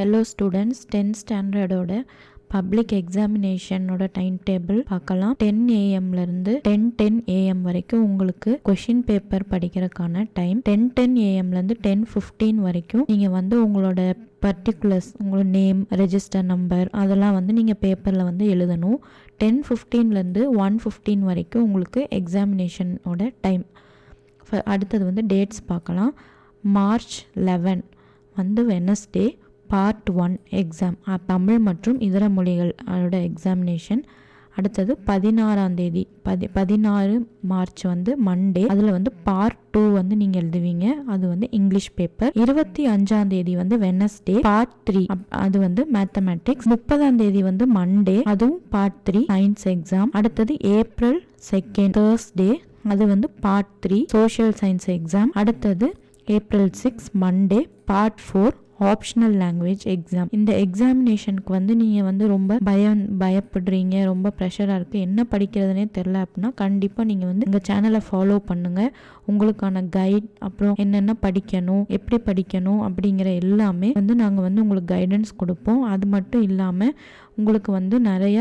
Hello students, 10th ஸ்டாண்டர்டோட public எக்ஸாமினேஷனோட time table பார்க்கலாம். 10 AM இருந்து 10 AM வரைக்கும் உங்களுக்கு கொஷின் பேப்பர் படிக்கிறதுக்கான டைம். 10 AM இருந்து 10:15 வரைக்கும் நீங்கள் உங்களோட பர்டிகுலர்ஸ், உங்களோட நேம், ரெஜிஸ்டர் நம்பர் அதெல்லாம் நீங்கள் பேப்பரில் எழுதணும். 10:15 1:15 வரைக்கும் உங்களுக்கு எக்ஸாமினேஷனோட டைம். அடுத்தது டேட்ஸ் பார்க்கலாம். March 11 Wednesday part 1 exam, Tamil மற்றும் இதர மொழிகள் அதோட எக்ஸாமினேஷன். அடுத்தது 16 மார்ச் மண்டே, அதில் பார்ட் 2 நீங்கள் எழுதுவீங்க. அது இங்கிலீஷ் பேப்பர். 25 வெனஸ்டே பார்ட் 3, அது மேத்தமேட்டிக்ஸ். 30 மண்டே, அதுவும் பார்ட் 3 சயின்ஸ் எக்ஸாம். அடுத்தது April 2 தேர்ஸ்டே, அது பார்ட் 3 சோஷியல் சயின்ஸ் எக்ஸாம். அடுத்தது April 6 Monday part 4 optional language exam. இந்த எக்ஸாமினேஷனுக்கு நீங்கள் ரொம்ப பயப்படுறீங்க, ரொம்ப ப்ரெஷராக இருக்குது, என்ன படிக்கிறதுனே தெரில அப்படின்னா கண்டிப்பாக நீங்கள் எங்கள் சேனலை ஃபாலோ பண்ணுங்கள். உங்களுக்கான கைட், அப்புறம் என்னென்ன படிக்கணும், எப்படி படிக்கணும் அப்படிங்கிற எல்லாமே நாங்கள் உங்களுக்கு கைடன்ஸ் கொடுப்போம். அது மட்டும் இல்லாமல் உங்களுக்கு நிறைய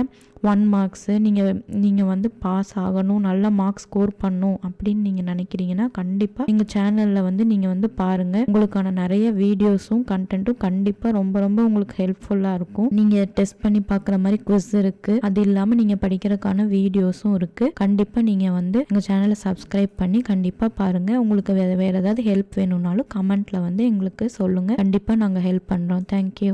1 மார்க்ஸு நீங்கள் பாஸ் ஆகணும், நல்ல மார்க்ஸ் ஸ்கோர் பண்ணணும் அப்படின்னு நீங்கள் நினைக்கிறீங்கன்னா கண்டிப்பாக எங்கள் சேனலில் நீங்கள் பாருங்கள். உங்களுக்கான நிறைய வீடியோஸும் கண்டென்ட்டும் கண்டிப்பாக ரொம்ப ரொம்ப உங்களுக்கு ஹெல்ப்ஃபுல்லாக இருக்கும். நீங்கள் டெஸ்ட் பண்ணி பார்க்குற மாதிரி குவிஸ் இருக்குது. அது இல்லாமல் நீங்கள் படிக்கிறதுக்கான வீடியோஸும் இருக்குது. கண்டிப்பாக நீங்கள் எங்கள் சேனலை சப்ஸ்கிரைப் பண்ணி கண்டிப்பாக பாருங்கள். உங்களுக்கு வேறு ஏதாவது ஹெல்ப் வேணும்னாலும் கமெண்ட்டில் எங்களுக்கு சொல்லுங்கள். கண்டிப்பாக நாங்கள் ஹெல்ப் பண்ணுறோம். தேங்க்யூ.